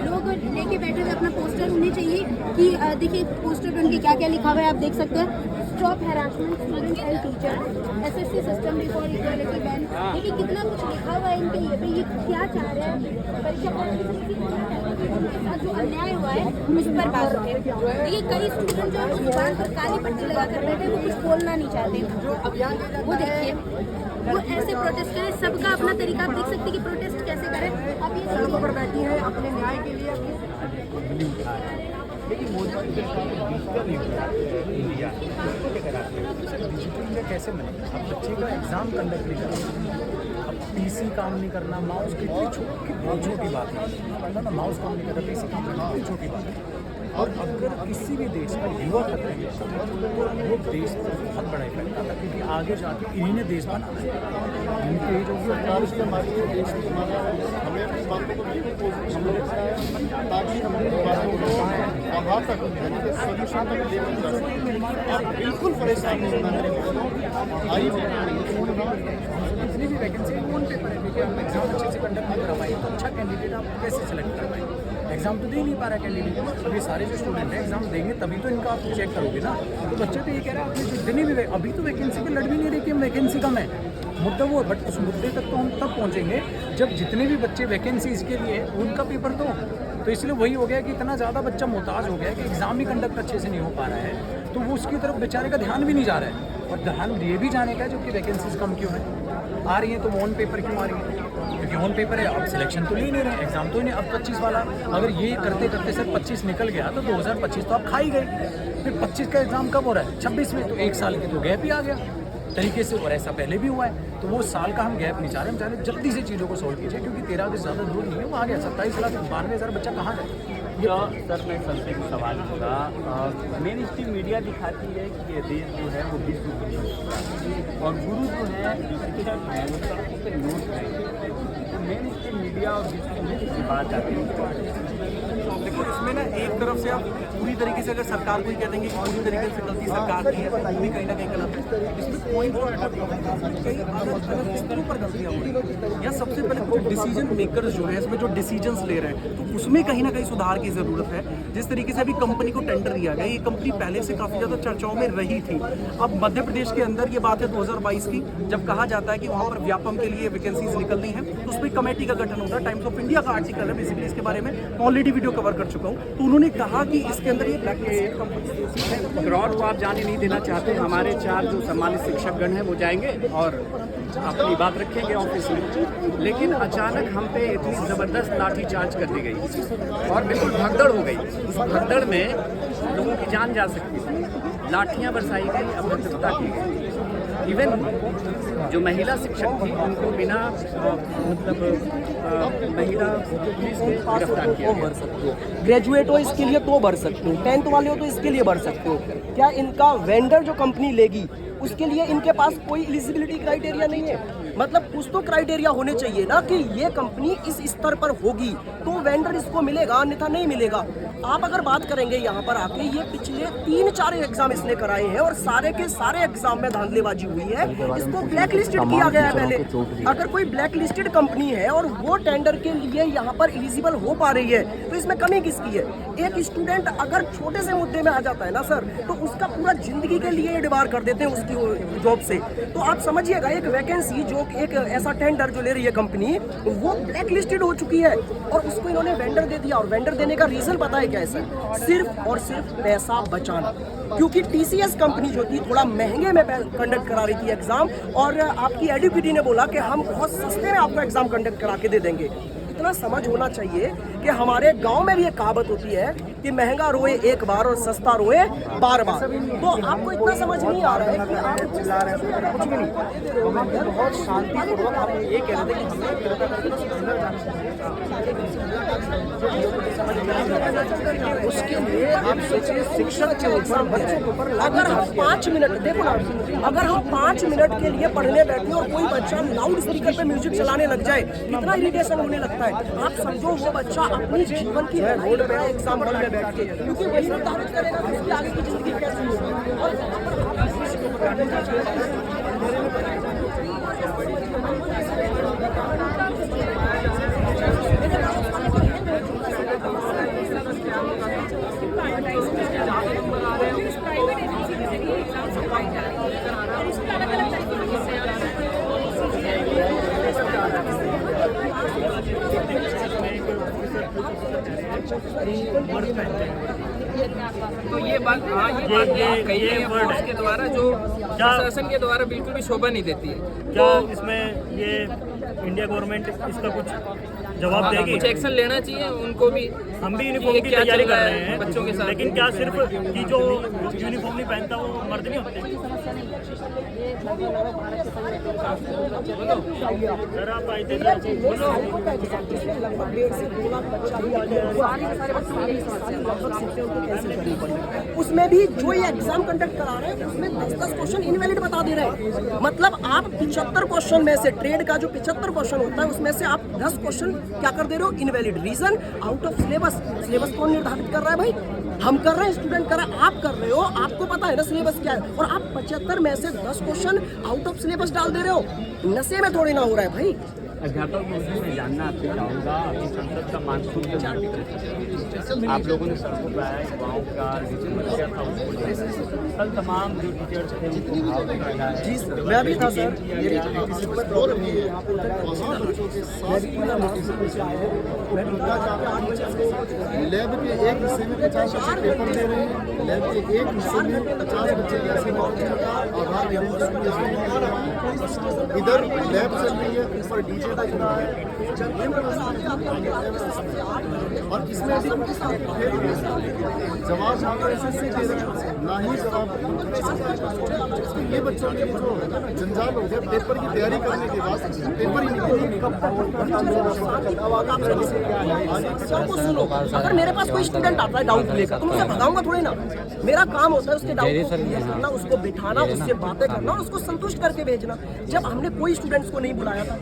S12: लोग लेके बैठे हुए अपना पोस्टर होने चाहिए कि देखिए पोस्टर पे उनके क्या क्या लिखा हुआ है, आप देख सकते हैं। Stop harassment student and teacher, SSC system before equality ban. देखिए कितना कुछ लिखा हुआ है इनके ये पे, ये क्या चाह रहे हैं परीक्षा प्रणाली से जो अन्याय हुआ है उस पर बात है। देखिए कई स्टूडेंट जो है वो दुकान पर काली पट्टी लगा कर बैठे, वो कुछ बोलना नहीं चाहते। वो देखिए वो ऐसे प्रोटेस्ट करें, सबका अपना तरीका, आप देख सकते हैं कि प्रोटेस्ट कैसे करें। अब ये सड़कों पर बैठी है अपने न्याय के लिए।
S2: लेकिन मोदी डिजिटल इंडिया कैसे बनेगा? अब बच्चे का एग्जाम कंडक्ट नहीं करना, अब पीसी काम नहीं करना, माउस कितनी छोटी बात है ना, माउस काम नहीं करना, पीसी काम करना कितनी छोटी बात है। और अगर किसी भी देश का युवा खतरे में तो वो देश पर बहुत बड़ा इफेक्ट आता है, क्योंकि आगे जाके इन्हीं ने देश बनाना है। इनकी एज होगी
S1: हमारी देश की हमें अपनी बातों को ताकि हम अपनी बातों को वहाँ तक यानी कि सोल्यूशन तक लेकर जा सकें। आप बिल्कुल परेशान नहीं होना मेरे आई
S2: जितनी भी वैकेंसी कौन पेपर है, क्योंकि हम एग्जाम अच्छे से कंडक्ट नहीं करा पाए तो अच्छा कैंडिडेट आप कैसे सेलेक्ट कर पाएंगे? एग्जाम तो दे नहीं पा रहा कैंडिडेट। अभी सारे जो स्टूडेंट हैं एग्जाम देंगे तभी तो इनका आप चेक करोगे ना। तो बच्चे तो ये कह रहे हैं आपने जितनी भी अभी तो वैकेंसी पे लड़ भी नहीं रही कि वैकेंसी कम है, मुद्दा वो है। बट उस मुद्दे तक तो हम तब पहुँचेंगे जब जितने भी बच्चे वैकेंसीज के लिए उनका पेपर दो। तो इसलिए वही हो गया कि इतना ज़्यादा बच्चा मोहताज हो गया कि एग्ज़ाम भी कंडक्ट अच्छे से नहीं हो पा रहा है, तो वो उसकी तरफ बेचारे का ध्यान भी नहीं जा रहा है। और ध्यान ये भी जाने का है जो कि वैकेंसीज कम क्यों है आ रही हैं, तो ऑन पेपर क्यों आ रही है? क्योंकि ऑन पेपर है, अब सिलेक्शन तो ले नहीं रहे, एग्जाम तो ही नहीं। अब 25 वाला अगर ये करते करते सर 25 निकल गया तो 2025 तो आप खा ही गए। फिर 25 का एग्जाम कब हो रहा है? 26 में, तो 1 साल की तो गैप ही आ गया तरीके से। और ऐसा पहले भी हुआ है, तो वो साल का हम गैप नहीं चाह रहे, हम चाह रहे जल्दी से चीज़ों को सोल्व कीजिए, क्योंकि 13 अगस्त ज़्यादा दूर नहीं है, वो आ गया। 27,92,000 बच्चा कहाँ गए?
S11: सर मैं सबसे एक सवाल होगा, मेन स्ट्रीम मीडिया दिखाती है कि ये देश जो है वो विश्व गुरु और गुरु जो है शिक्षक है वो सबसे पे नोट है। तो मेन स्ट्रीम मीडिया और विश्व गुरु की बात आती है।
S8: देखो इसमें ना एक तरफ से आप पूरी तरीके से अगर सरकार को ही कह देंगे कि पूरी तरीके से गलती सरकार की है, तो भी कहीं ना कहीं गलत है। इसमें पॉइंट कई अलग अलग स्तरों पर गलतियाँ हो रही हैं। या सबसे पहले कुछ डिसीजन मेकर्स जो है इसमें जो डिसीजंस ले रहे हैं, तो उसमें कहीं ना कहीं सुधार की ज़रूरत है। जिस तरीके से अभी कंपनी को टेंडर दिया गया, ये कंपनी पहले से काफ़ी ज़्यादा चर्चाओं में रही थी। अब मध्य प्रदेश के अंदर ये बात है 2022 की, जब कहा जाता है कि वहाँ पर व्यापम के लिए वैकेंसीज निकलनी है, तो उस पर कमेटी का गठन होता है। टाइम्स ऑफ इंडिया का आर्टिकल है, बेसिकली इसके बारे में ऑलरेडी वीडियो कवर कर चुका हूँ। तो उन्होंने कहा कि इसके अंदर ये
S11: ब्रॉड को आप जाने नहीं देना चाहते, हमारे 4 जो सम्मानित शिक्षकगण हैं वो जाएंगे और
S13: अपनी बात रखेंगे ऑफिस में, लेकिन अचानक हम पे इतनी ज़बरदस्त लाठी चार्ज कर दी गई और बिल्कुल भगदड़ हो गई। उस भगदड़ में लोगों की जान जा सकती थी, लाठियाँ बरसाई गई, अभद्रता की गई। इवन जो महिला शिक्षक थी उनको बिना महिला पुलिस ने गिरफ्तार किया गया।
S9: ग्रेजुएट हो इसके लिए तो भर सकते हो, 10th वाले हो तो इसके लिए भर सकते हो। क्या इनका वेंडर जो कंपनी लेगी उसके लिए इनके पास कोई एलिजिबिलिटी क्राइटेरिया नहीं है? मतलब कुछ तो क्राइटेरिया होने चाहिए ना कि ये कंपनी इस स्तर पर होगी तो वेंडर इसको मिलेगा, अन्यथा नहीं मिलेगा। आप अगर बात करेंगे यहाँ पर आके, ये पिछले 3-4 एग्जाम इसने कराए हैं और सारे के सारे एग्जाम में धांधलेबाजी हुई है। इसको ब्लैक लिस्टेड किया गया है पहले। अगर कोई ब्लैक लिस्टेड कंपनी है और वो टेंडर के लिए यहाँ पर एलिजिबल हो पा रही है तो इसमें कमी किसकी है? एक स्टूडेंट अगर छोटे से मुद्दे में आ जाता है ना सर, तो उसका पूरा जिंदगी के लिए डिबार कर देते हैं उसकी जॉब से। तो आप समझिएगा, एक वैकेंसी जो एक ऐसा टेंडर जो ले रही है कंपनी, वो ब्लैक लिस्टेड हो चुकी है और उसको इन्होंने वेंडर दे दिया। और वेंडर देने का रीजन पता है क्या है सर? सिर्फ और सिर्फ पैसा बचाना। क्योंकि TCS कंपनी जो थी थोड़ा महंगे में कंडक्ट करा रही थी एग्जाम, और आपकी एडुकेटी ने बोला कि हम बहुत सस्ते में आपको एग्जाम कंडक्ट करा के दे देंगे। इतना समझ होना चाहिए कि हमारे गांव में भी एक कहावत होती है कि महंगा रोए एक बार और सस्ता रोए बार बार। तो आपको इतना समझ नहीं आ रहा है कि आप चिल्ला रहे हैं, कुछ भी नहीं। बहुत शांतिपूर्वक आप ये कह रहे थे कि उसके लिए आप सोचिए, शिक्षक के ऊपर, बच्चों के ऊपर अगर हम 5 मिनट, देखो ना, अगर हम 5 मिनट के लिए पढ़ने बैठे और कोई बच्चा लाउड स्पीकर पे म्यूजिक चलाने लग जाए, कितना इरिटेशन होने लगता है। आप समझो वो बच्चा अपनी जीवन की रोड पे एग्जाम हॉल में बैठ के, क्योंकि वही निर्धारित करेगा कि उसकी आगे की जिंदगी कैसी
S4: तो ये बात, हाँ, ये बात कही है फोर्स के द्वारा, जो प्रशासन के द्वारा बिल्कुल भी शोभा नहीं देती है।
S14: क्या इसमें ये इंडिया गवर्नमेंट इसका कुछ जवाब देगी?
S4: कुछ एक्शन लेना चाहिए उनको भी।
S14: हम भी यूनिफॉर्म की तैयारी कर रहे हैं
S4: बच्चों के साथ,
S14: लेकिन क्या सिर्फ कि जो यूनिफॉर्म नहीं पहनता वो मर्द नहीं होते? सर आप आए थे,
S9: उसमें भी जो ये एग्जाम कंडक्ट करा रहे हैं उसमें 10-10 क्वेश्चन इनवैलिड बता दे रहे हैं। मतलब आप 75 क्वेश्चन में से, ट्रेड का जो 75 क्वेश्चन होता है उसमें से आप 10 क्वेश्चन क्या कर दे रहे हो? Invalid. Reason out of syllabus. Syllabus कौन निर्धारित कर रहा है भाई? हम कर रहे हैं, स्टूडेंट कर रहा है, आप कर रहे हो, आपको पता है ना सिलेबस क्या है, और आप 75 में से 10 क्वेश्चन आउट ऑफ सिलेबस डाल दे रहे हो। नशे में थोड़ी ना हो रहा है भाई।
S11: अध्यापक मैं जानना आपसे चाहूँगा, अभी संसद का मानसून के नाम आप लोगों ने सड़कों पर आया, युवाओं का जो समस्या था उसको कल तमाम जो टीचर्स थे उनको भाव दिखाया है।
S9: जी सर, मैं भी था सर।
S1: लैब के एक हिस्से में 50 बच्चे पेपर दे रहे हैं, लैब के एक हिस्से में 50 बच्चे ऐसे आधार इधर लैब चल रही है, ऊपर डीजे बज रहा है, और इसमें जवाब से दे रहे हैं, ना ही जवाब। ये बच्चों के लिए जो जंजाल हो गया, पेपर की तैयारी करने के बाद पेपर ही
S9: सुनो, अगर मेरे पास कोई स्टूडेंट आता है डाउट लेकर तो मुझे बताऊंगा थोड़ी ना। मेरा काम होता है उसके डाउट को क्लियर करना, उसको बिठाना, उससे बातें करना और उसको संतुष्ट करके भेजना। जब हमने कोई स्टूडेंट्स को नहीं बुलाया था,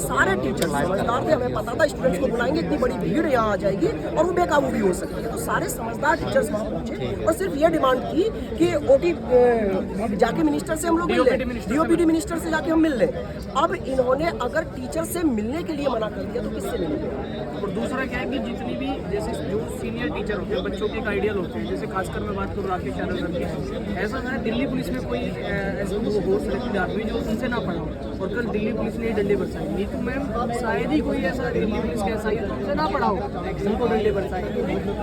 S9: सारे टीचर्स समझदार थे, हमें पता था स्टूडेंट्स को बुलाएंगे इतनी बड़ी भीड़ यहाँ आ जाएगी और वो बेकाबू भी हो सकती है। तो सारे समझदार टीचर्स वहाँ पहुंचे और सिर्फ ये डिमांड की कि ओटी जाके मिनिस्टर से हम लोग मिल लें, DOPD मिनिस्टर से जाके हम मिल लें। अब इन्होंने अगर टीचर से मिलने के लिए मना कर दिया तो किससे मिलेंगे?
S2: और दूसरा क्या है कि जितनी भी जैसे जो सीनियर टीचर होते हैं, बच्चों के एक आइडियल होते हैं, जैसे खासकर मैं बात करूँ राकेश यादव सर की, ऐसा है दिल्ली पुलिस में कोई ऐसा हो सिलेक्टेड आदमी जो उनसे ना पढ़ा हो,
S9: और कल दिल्ली पुलिस ने डंडे बरसाए। नीतू मैम शायद ही कोई ऐसा दिल्ली पुलिस का ऐसा ही तो उनसे ना पढ़ाओ, उनको डंडे बरसाए।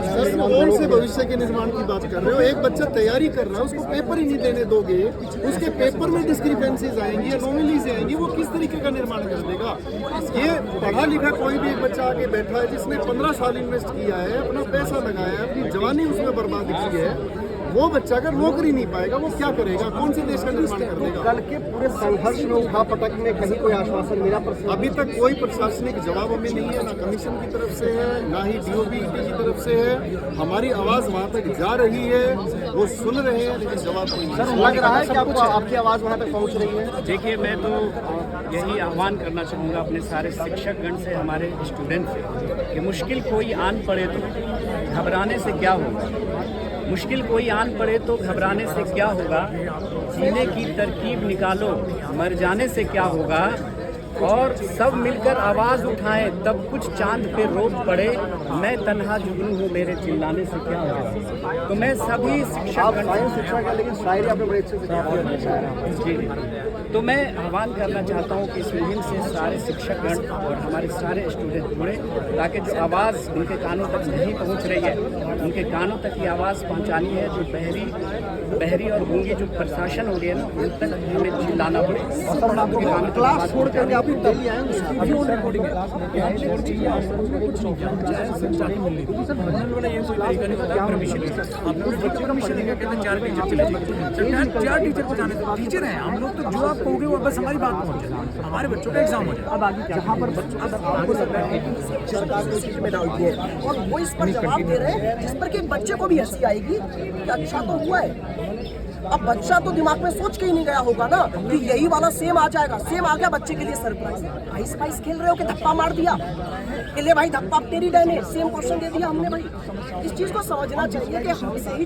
S1: सर कौन से भविष्य के निर्माण की बात कर रहे हो? एक बच्चा तैयारी कर रहा है, उसको पेपर ही नहीं देने दोगे, उसके पेपर में डिस्क्रिपेंसीज आएंगी, एनोमलीज आएंगी, वो किस तरीके का निर्माण कर देगा? ये पढ़ा लिखा कोई भी एक बच्चा आगे बैठा है जिसने 15 साल इन्वेस्ट किया है, अपना पैसा लगाया है, अपनी जवानी उसमें बर्बाद की है, वो बच्चा अगर नौकरी नहीं पाएगा वो क्या करेगा? कौन से देश का निर्माण कर देगा?
S9: कल के पूरे संघर्ष में उठापटक में कहीं कोई आश्वासन मिला?
S1: अभी तक कोई प्रशासनिक जवाब हमें नहीं है, ना कमीशन की तरफ से है, ना ही DOB की तरफ से है। हमारी आवाज़ वहाँ तक जा रही है, वो सुन रहे हैं, लेकिन जवाब कोई नहीं।
S9: लग रहा है कि आपकी आवाज़ वहाँ तक पहुँच रही है?
S13: देखिए, मैं तो यही आह्वान करना चाहूँगा अपने सारे शिक्षकगण से, हमारे स्टूडेंट से, कि मुश्किल कोई आन पड़े तो घबराने से क्या होगा, मुश्किल कोई आन पड़े तो घबराने से क्या होगा, जीने की तरकीब निकालो, मर जाने से क्या होगा, और सब मिलकर आवाज़ उठाएं तब कुछ चांद पे रोक पड़े, मैं तन्हा जुगनू हूँ मेरे चिल्लाने से क्या होगा। तो मैं सभी शिक्षक,
S9: लेकिन शायरी आपने बड़े अच्छे से
S13: जी, तो मैं आह्वान करना चाहता हूँ कि इस मुहिम से सारे शिक्षकगण और हमारे सारे स्टूडेंट जुड़े, ताकि जो आवाज़ उनके कानों तक नहीं पहुँच रही है, उनके कानों तक ये आवाज़ पहुँचानी है। जो बहरी और गूंगी जो प्रशासन हो रही है ना, उन तक हमें चिल्लाना पड़े।
S9: क्लास छोड़ करके आप दिल्ली आए,
S2: चार टीचर को जाने दो, टीचर हैं हम लोग, तो जो आप कहोगे वो बस हमारी बात पहुंच जाए, हमारे बच्चों का एग्जाम हो जाए।
S9: अब आगे जहाँ पर आपको सरकार को चीज में डालती है और वो इस पर जवाब दे रहे हैं, जिस पर कि बच्चे को भी हंसी आएगी कि अच्छा तो हुआ है। अब बच्चा तो दिमाग में सोच के ही नहीं गया होगा ना कि यही वाला सेम आ जाएगा। सेम आ गया, बच्चे के लिए सरप्राइज। आइस पाइस खेल रहे हो कि धप्पा मार दिया कि ले भाई धप्पा तेरी डैने, सेम क्वेश्चन दे दिया हमने। भाई इस चीज को समझना चाहिए कि हमसे ही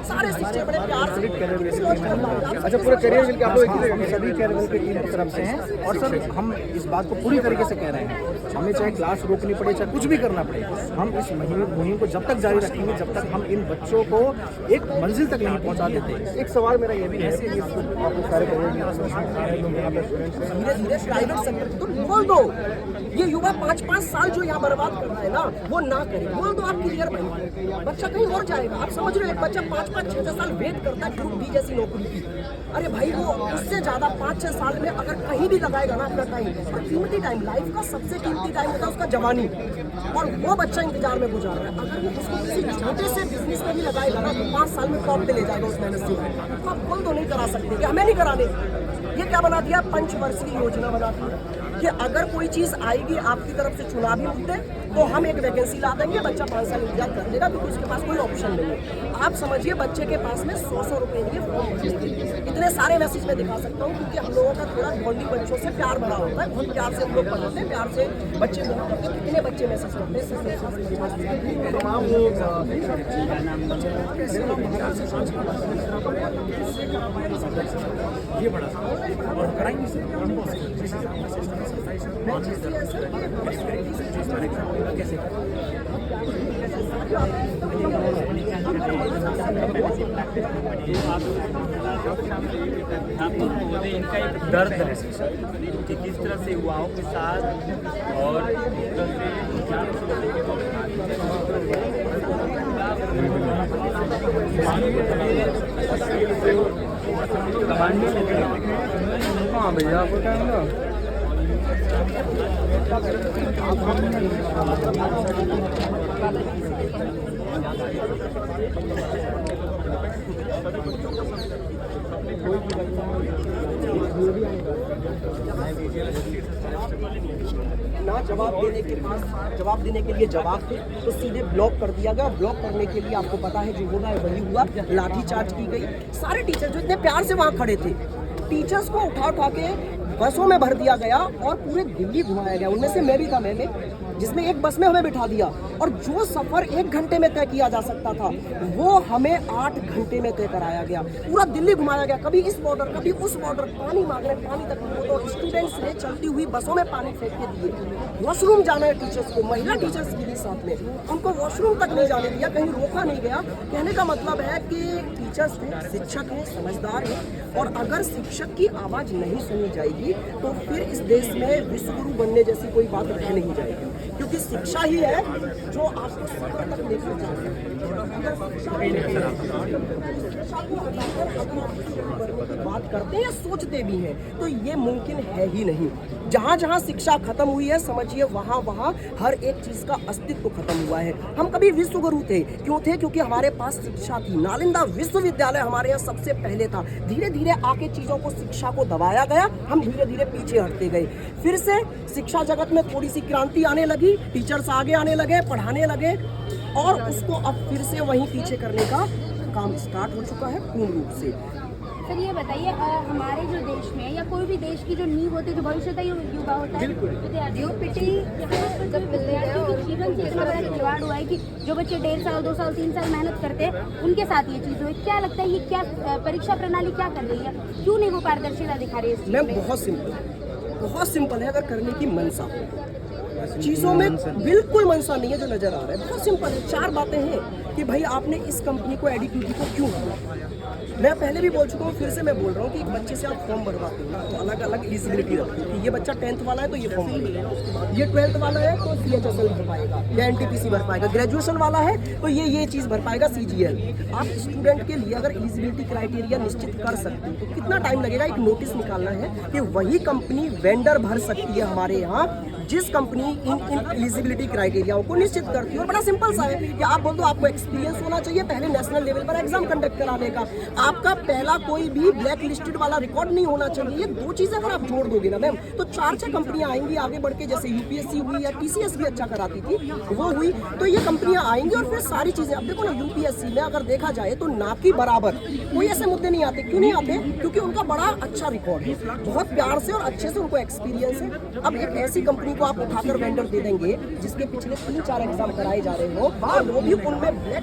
S9: सारे शिक्षक बड़े प्यार से।
S8: अच्छा, पूरे करियर मिलकर आप लोग सभी कैरियर की टीम की तरफ से हैं, और सर हम इस बात को पूरी तरीके से कह रहे हैं, हमें चाहे क्लास रोकनी पड़े, चाहे कुछ भी करना पड़े, हम इस मुहिम को जब तक जारी रखेंगे जब तक हम इन बच्चों को एक मंजिल तक नहीं पहुंचा देते।
S9: एक सवाल मेरा ये भी है, धीरे धीरे प्राइवेट सेक्टर तो बोल दो, ये युवा 5-5 साल जो यहाँ बर्बाद कर रहा है ना, वो ना करे, बोल दो आप क्लियर भाई, बच्चा कहीं और जाएगा। आप समझ रहे हो, एक बच्चा 5-5-6 साल वेट करता है ग्रुप डी जैसी नौकरी की। अरे भाई वो उससे ज्यादा 5-6 साल में अगर कहीं भी लगाएगा ना अपना टाइम, और कीमती टाइम, लाइफ का सबसे कीमती टाइम होता है उसका जवानी, और वो बच्चा इंतजार में गुजार रहा है। अगर वो उसको किसी छोटे से बिजनेस में भी लगाएगा ना, तो 5 साल में टॉप पे ले जाएगा उस मेहनत से। तो आप बोल दो नहीं करा सकते कि हमें नहीं कराने। ये क्या बना दिया, पंचवर्षीय योजना बना दी कि अगर कोई चीज आएगी आपकी तरफ से चुनावी मुद्दे, तो हम एक वैकेंसी ला देंगे, बच्चा 5 साल इंतजार कर लेगा क्योंकि उसके पास कोई ऑप्शन नहीं है। आप समझिए बच्चे के पास में 100 रुपए के फॉर्म, इतने सारे मैसेज में दिखा सकता हूँ क्योंकि हम लोगों का थोड़ा बॉन्डिंग बच्चों से प्यार बड़ा होता है, बहुत प्यार से हम लोग पढ़ाते हैं, प्यार से बच्चे कितने बच्चे मैसेज करते हैं तमाम लोग।
S2: ये बड़ा और कराएंगे
S11: इनका एक दर्द है कि किस तरह से युवाओं के साथ और
S10: हाँ भैया आपको क्या है
S9: ना जवाब देने के लिए जवाब थे तो सीधे ब्लॉक कर दिया गया। ब्लॉक करने के लिए आपको पता है जो होना है वही हुआ, लाठीचार्ज की गई। सारे टीचर जो इतने प्यार से वहाँ खड़े थे, टीचर्स को उठा के बसों में भर दिया गया और पूरे दिल्ली घुमाया गया। उनमें से मैं भी था, मैंने जिसमें एक बस में हमें बिठा दिया, और जो सफर 1 घंटे में तय किया जा सकता था वो हमें 8 घंटे में तय कराया गया। पूरा दिल्ली घुमाया गया, कभी इस बॉर्डर कभी उस बॉर्डर, पानी मांग रहे, पानी तक नहीं। तो स्टूडेंट्स ने चलती हुई बसों में पानी फेंक के दिए। वॉशरूम जाना है टीचर्स को, महिला टीचर्स भी थी साथ में, उनको वॉशरूम तक नहीं जाने दिया, कहीं रोका नहीं गया। कहने का मतलब है कि टीचर्स हैं, शिक्षक हैं, समझदार हैं, और अगर शिक्षक की आवाज़ नहीं सुनी जाएगी तो फिर इस देश में विश्वगुरु बनने जैसी कोई बात रह नहीं जाएगी, क्योंकि शिक्षा ही है जो आपको सफर तक लेकर जाएगी। बात करते हैं, सोचते भी हैं, तो ये मुमकिन है ही नहीं। जहाँ जहाँ शिक्षा खत्म हुई है, समझिए वहाँ वहाँ हर एक चीज़ का अस्तित्व खत्म हुआ है। हम कभी विश्वगुरु थे, क्यों थे? क्योंकि हमारे पास शिक्षा थी। नालंदा विश्वविद्यालय हमारे यहाँ सबसे पहले था। धीरे धीरे आके चीज़ों को, शिक्षा को दबाया गया, हम धीरे धीरे पीछे हटते गए। फिर से शिक्षा जगत में थोड़ी सी क्रांति आने लगी, टीचर्स आगे आने लगे, पढ़ाने लगे, और उसको अब फिर से वहीं पीछे करने का काम स्टार्ट हो चुका है पूर्ण रूप से।
S12: सर ये बताइए, हमारे जो देश में या कोई भी देश की जो नींव होती है, जो भविष्य का युवा होता है, विद्यार्थियों जब विद्यार्थियों के जीवन से इतना बड़ा खिलवाड़ हुआ है कि जो बच्चे 1.5 साल 2 साल 3 साल मेहनत करते हैं, उनके साथ ये चीज़ हुई। क्या लगता है, ये क्या परीक्षा प्रणाली क्या कर रही है, क्यों नहीं वो पारदर्शिता दिखा रही है?
S9: मैम बहुत सिंपल है। अगर करने की मनसा हो, चीज़ों में बिल्कुल मनसा नहीं है जो नजर आ रहा है। बहुत सिंपल है, 4 बातें हैं कि भाई आपने इस कंपनी को, एडीक्यूटी को क्यों किया। मैं पहले भी बोल चुका हूँ, फिर से मैं बोल रहा हूँ कि एक बच्चे से आप फॉर्म भरवाते हो तो अलग अलग एलिजिबिलिटी रखती है कि ये बच्चा 10th वाला है तो ये फॉर्म भरेगा, ये 12th वाला है तो CHSL भर पाएगा या NTPC भर पाएगा, ग्रेजुएशन वाला है तो ये चीज़ भर पाएगा, CGL। आप स्टूडेंट के लिए अगर एलिजिबिलिटी क्राइटेरिया निश्चित कर सकते हो तो कितना टाइम लगेगा? एक नोटिस निकालना है कि वही कंपनी वेंडर भर सकती है हमारे यहाँ जिस कंपनी इन एलिजिबिलिटी क्राइटेरियाओं को निश्चित करती है। और बड़ा सिंपल सा है कि आप बोल दो आपको एक्सपीरियंस होना चाहिए पहले नेशनल लेवल पर एग्जाम कंडक्ट कराने का, आपका पहला कोई भी ब्लैक लिस्टेड वाला रिकॉर्ड नहीं होना चाहिए। ये 2 चीज़ें अगर आप जोड़ दोगे ना मैम, तो 4-6 कंपनियां आएंगी आगे बढ़ के, जैसे UPSC हुई या TCS भी अच्छा कराती थी वो हुई, तो ये कंपनियां आएंगी और फिर सारी चीज़ें। अब देखो ना, UPSC में अगर देखा जाए तो ना की बराबर कोई ऐसे मुद्दे नहीं आते। क्यों नहीं आते? क्योंकि उनका बड़ा अच्छा रिकॉर्ड है, बहुत प्यार से और अच्छे से उनको एक्सपीरियंस है। अब एक ऐसी कंपनी को आप उठाकर वेंडर दे देंगे जिसके पिछले 3-4 एग्जाम कराए जा रहे हो और वो भी उनमें ब्लैक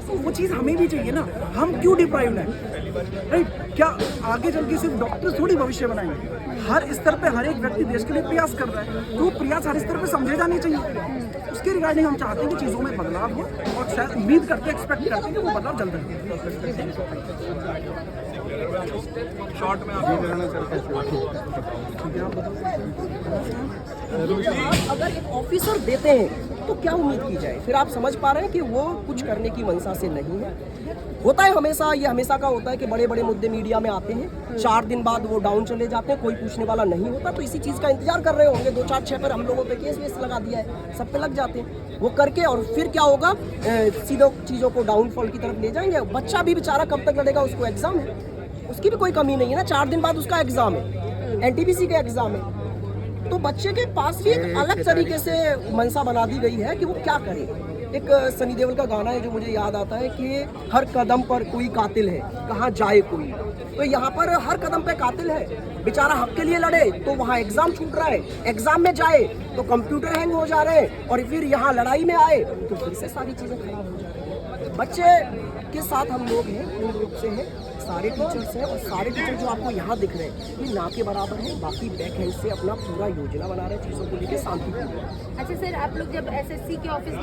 S15: तो वो चीज़ हमें भी चाहिए ना। हम क्यों डिप्राइव्ड हैं, राइट? क्या आगे चल के सिर्फ डॉक्टर थोड़ी भविष्य बनाएंगे? हर स्तर पे हर एक व्यक्ति देश के लिए प्रयास कर रहा है, तो वो प्रयास हर स्तर पे समझे जाने चाहिए। उसके रिगार्डिंग हम चाहते हैं कि चीज़ों में बदलाव हो, और शायद उम्मीद करते, एक्सपेक्ट करते हैं कि वो बदलाव जल्द
S10: शॉर्ट में
S9: अगर एक ऑफिसर देते हैं तो क्या उम्मीद की जाए? फिर आप समझ पा रहे हैं कि वो कुछ करने की मंशा से नहीं है। होता है हमेशा, ये हमेशा का होता है कि बड़े बड़े मुद्दे मीडिया में आते हैं, 4 दिन बाद वो डाउन चले जाते हैं, कोई पूछने वाला नहीं होता। तो इसी चीज़ का इंतजार कर रहे होंगे। 2-4-6 पर हम लोगों पे केस वेस लगा दिया है, सब पे लग जाते हैं वो करके, और फिर क्या होगा, सीधे चीज़ों को डाउनफॉल की तरफ ले जाएंगे। बच्चा भी बेचारा कब तक लड़ेगा, उसको एग्जाम है, उसकी भी कोई कमी नहीं है ना। 4 दिन बाद उसका एग्जाम है, NTPC का एग्जाम है, तो बच्चे के पास भी एक अलग तरीके से मनसा बना दी गई है कि वो क्या करे। एक सनी देओल का गाना है जो मुझे याद आता है कि हर कदम पर कोई कातिल है, कहाँ जाए कोई। तो यहाँ पर हर कदम पे कातिल है, बेचारा हक के लिए लड़े तो वहाँ एग्जाम छूट रहा है, एग्जाम में जाए तो कंप्यूटर हैंग हो जा रहे हैं, और फिर यहाँ लड़ाई में आए तो फिर से सारी चीज़ें खराब हो जा रही हैं। बच्चे के साथ हम लोग हैं, पूर्ण रूप से हैं, सारे टीचर्स हैं, और सारे टीचर जो आपको यहाँ दिख रहे हैं ये ना के बराबर हैं। बाकी बैक हैंड से अपना पूरा योजना बना रहे हैं चीज़ों को लेकर शांतिपूर्ण।
S12: अच्छा सर, आप लोग जब SSC के ऑफिस